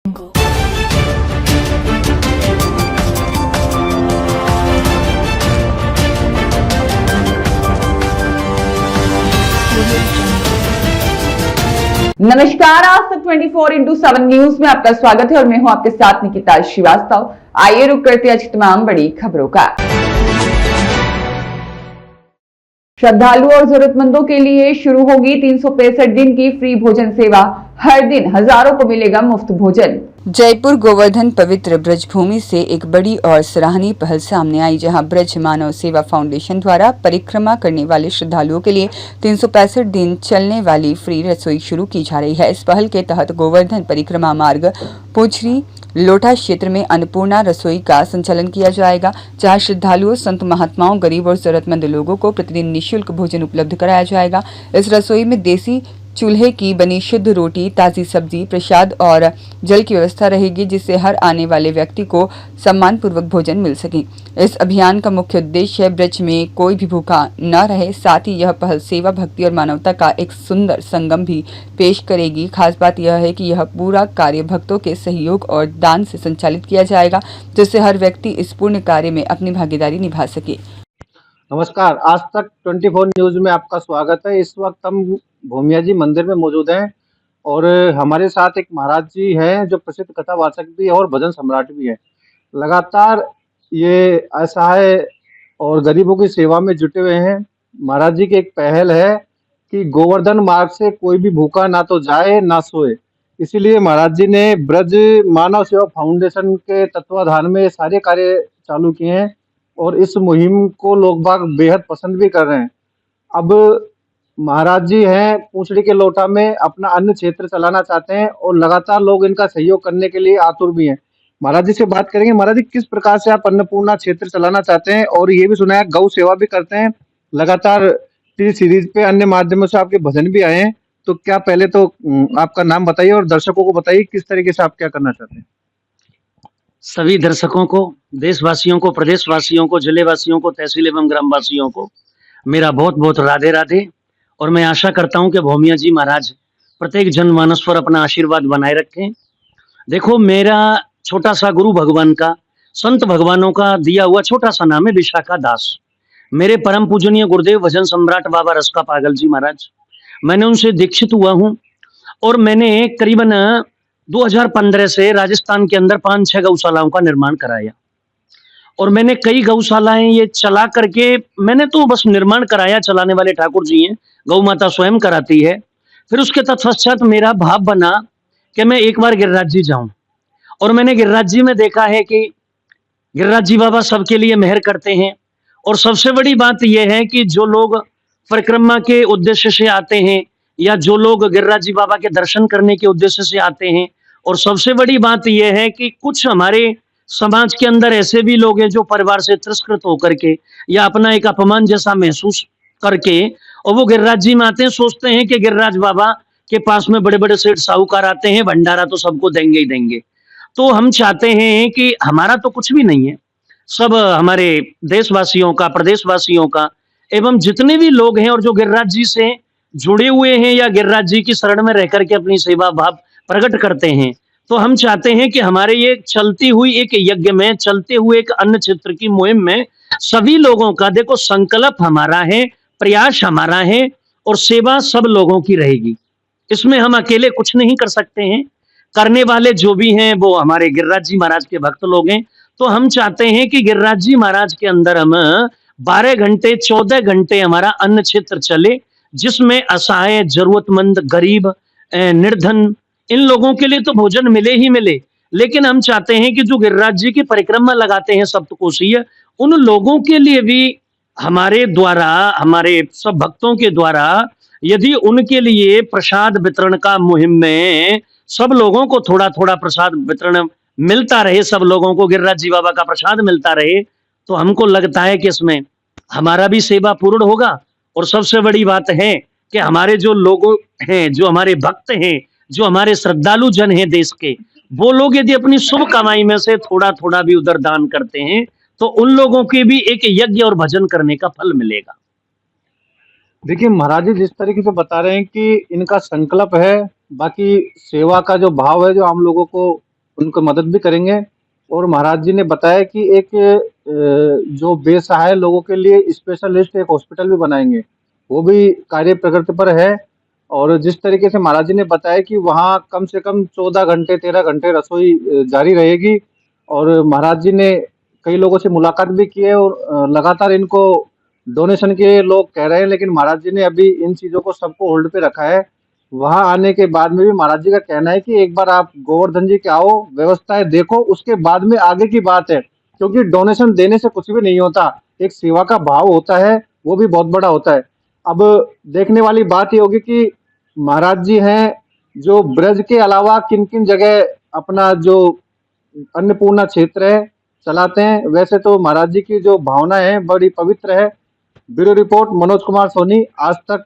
नमस्कार, आज तक 24x7 न्यूज में आपका स्वागत है और मैं हूं आपके साथ निकिता श्रीवास्तव। आइए रुक करते हैं आज की तमाम बड़ी खबरों का। श्रद्धालु और जरूरतमंदों के लिए शुरू होगी 365 दिन की फ्री भोजन सेवा। हर दिन हजारों को मिलेगा मुफ्त भोजन। जयपुर गोवर्धन पवित्र ब्रज भूमि से एक बड़ी और सराहनीय पहल सामने आई, जहां ब्रज मानव सेवा फाउंडेशन द्वारा परिक्रमा करने वाले श्रद्धालुओं के लिए 365 दिन चलने वाली फ्री रसोई शुरू की जा रही है। इस पहल के तहत गोवर्धन परिक्रमा मार्ग पोछरी लोटा क्षेत्र में अन्नपूर्णा रसोई का संचालन किया जाएगा, जहां श्रद्धालुओं, संत महात्माओं, गरीब और जरूरतमंद लोगों को प्रतिदिन निःशुल्क भोजन उपलब्ध कराया जाएगा। इस रसोई में देसी चूल्हे की बनी शुद्ध रोटी, ताज़ी सब्जी, प्रसाद और जल की व्यवस्था रहेगी, जिससे हर आने वाले व्यक्ति को सम्मानपूर्वक भोजन मिल सके। इस अभियान का मुख्य उद्देश्य है ब्रज में कोई भी भूखा न रहे। साथ ही यह पहल सेवा, भक्ति और मानवता का एक सुंदर संगम भी पेश करेगी। खास बात यह है कि यह पूरा कार्य भक्तों के सहयोग और दान से संचालित किया जाएगा, जिससे हर व्यक्ति इस पुण्य कार्य में अपनी भागीदारी निभा सके। नमस्कार, आज तक 24 न्यूज में आपका स्वागत है। इस वक्त हम भूमिया जी मंदिर में मौजूद हैं और हमारे साथ एक महाराज जी हैं जो प्रसिद्ध कथावाचक भी है और भजन सम्राट भी है। लगातार ये असहाय और गरीबों की सेवा में जुटे हुए हैं। महाराज जी की एक पहल है कि गोवर्धन मार्ग से कोई भी भूखा ना तो जाए ना सोए। इसीलिए महाराज जी ने ब्रज मानव सेवा फाउंडेशन के तत्वाधान में ये सारे कार्य चालू किए हैं और इस मुहिम को लोग बाग बेहद पसंद भी कर रहे हैं। अब महाराज जी हैं पूछड़ी के लोटा में अपना अन्न क्षेत्र चलाना चाहते हैं और लगातार लोग इनका सहयोग करने के लिए आतुर भी हैं। महाराज जी से बात करेंगे। महाराज जी, किस प्रकार से आप अन्नपूर्णा क्षेत्र चलाना चाहते हैं और ये भी सुना है गौ सेवा भी करते हैं। लगातार टीवी सीरीज पे अन्य माध्यमों से आपके भजन भी आए हैं, तो क्या पहले तो आपका नाम बताइए और दर्शकों को बताइए किस तरीके से आप क्या करना चाहते हैं। सभी दर्शकों को, देशवासियों को, प्रदेशवासियों को, जिलेवासियों को, तहसील एवं ग्रामवासियों को मेरा बहुत बहुत राधे राधे। और मैं आशा करता हूं कि भूमिया जी महाराज प्रत्येक जनमानस पर अपना आशीर्वाद बनाए रखें। देखो, मेरा छोटा सा गुरु भगवान का, संत भगवानों का दिया हुआ छोटा सा नाम है विशाखा दास। मेरे परम पूजनीय गुरुदेव भजन सम्राट बाबा रसका पागल जी महाराज, मैंने उनसे दीक्षित हुआ हूँ और मैंने करीबन 2015 से राजस्थान के अंदर 5-6 गौशालाओं का निर्माण कराया और मैंने कई गौशालाएं ये चला करके, मैंने तो बस निर्माण कराया, चलाने वाले ठाकुर जी हैं, गौ माता स्वयं कराती है। फिर उसके तत्पश्चात मेरा भाव बना कि मैं एक बार गिरिराज जी जाऊं और मैंने गिरिराज जी में देखा है कि गिरिराज जी बाबा सबके लिए मेहर करते हैं। और सबसे बड़ी बात यह है कि जो लोग परिक्रमा के उद्देश्य से आते हैं या जो लोग गिरिराज जी बाबा के दर्शन करने के उद्देश्य से आते हैं, और सबसे बड़ी बात यह है कि कुछ हमारे समाज के अंदर ऐसे भी लोग हैं जो परिवार से तिरस्कृत होकर के या अपना एक अपमान जैसा महसूस करके और वो गिरिराज जी में आते हैं, सोचते हैं कि गिरिराज बाबा के पास में बड़े बड़े सेठ साहूकार आते हैं, भंडारा तो सबको देंगे ही देंगे। तो हम चाहते हैं कि हमारा तो कुछ भी नहीं है, सब हमारे देशवासियों का, प्रदेशवासियों का एवं जितने भी लोग हैं और जो गिरिराज जी से जुड़े हुए हैं या गिरिराज जी की शरण में रह करके अपनी सेवा भाव प्रकट करते हैं, तो हम चाहते हैं कि हमारे ये चलती हुई एक यज्ञ में, चलते हुए एक अन्न क्षेत्र की मुहिम में सभी लोगों का, देखो, संकल्प हमारा है, प्रयास हमारा है और सेवा सब लोगों की रहेगी। इसमें हम अकेले कुछ नहीं कर सकते हैं। करने वाले जो भी हैं वो हमारे गिरिराज जी महाराज के भक्त लोग हैं। तो हम चाहते हैं कि गिरिराज जी महाराज के अंदर हम 12 घंटे 14 घंटे हमारा अन्न क्षेत्र चले, जिसमें असहाय, जरूरतमंद, गरीब, निर्धन, इन लोगों के लिए तो भोजन मिले ही मिले। लेकिन हम चाहते हैं कि जो गिरिराज जी की परिक्रमा लगाते हैं सप्तकोशीय, उन लोगों के लिए भी हमारे द्वारा, हमारे सब भक्तों के द्वारा, यदि उनके लिए प्रसाद वितरण का मुहिम में सब लोगों को थोड़ा थोड़ा प्रसाद वितरण मिलता रहे, सब लोगों को गिरिराज जी बाबा का प्रसाद मिलता रहे, तो हमको लगता है कि इसमें हमारा भी सेवा पूर्ण होगा। और सबसे बड़ी बात है कि हमारे जो लोग हैं, जो हमारे भक्त हैं, जो हमारे श्रद्धालु जन हैं देश के, वो लोग यदि अपनी शुभ कमाई में से थोड़ा थोड़ा भी उधर दान करते हैं, तो उन लोगों के भी एक यज्ञ और भजन करने का फल मिलेगा। देखिए महाराज जी, जिस तरीके से बता रहे हैं कि इनका संकल्प है, बाकी सेवा का जो भाव है जो आम लोगों को उनको मदद भी करेंगे। और महाराज जी ने बताया कि एक जो बेसहाय लोगों के लिए स्पेशलिस्ट एक हॉस्पिटल भी बनाएंगे, वो भी कार्य प्रगति पर है। और जिस तरीके से महाराज जी ने बताया कि वहाँ कम से कम 14 घंटे 13 घंटे रसोई जारी रहेगी। और महाराज जी ने कई लोगों से मुलाकात भी की है और लगातार इनको डोनेशन के लोग कह रहे हैं, लेकिन महाराज जी ने अभी इन चीज़ों को सबको होल्ड पे रखा है। वहाँ आने के बाद में भी महाराज जी का कहना है कि एक बार आप गोवर्धन जी के आओ, व्यवस्थाएं देखो, उसके बाद में आगे की बात है। क्योंकि डोनेशन देने से कुछ भी नहीं होता, एक सेवा का भाव होता है, वो भी बहुत बड़ा होता है। अब देखने वाली बात ये होगी कि महाराज जी हैं जो ब्रज के अलावा किन किन जगह अपना जो अन्नपूर्णा क्षेत्र है चलाते हैं। वैसे तो महाराज जी की जो भावना है बड़ी पवित्र है। ब्यूरो रिपोर्ट मनोज कुमार सोनी, आज तक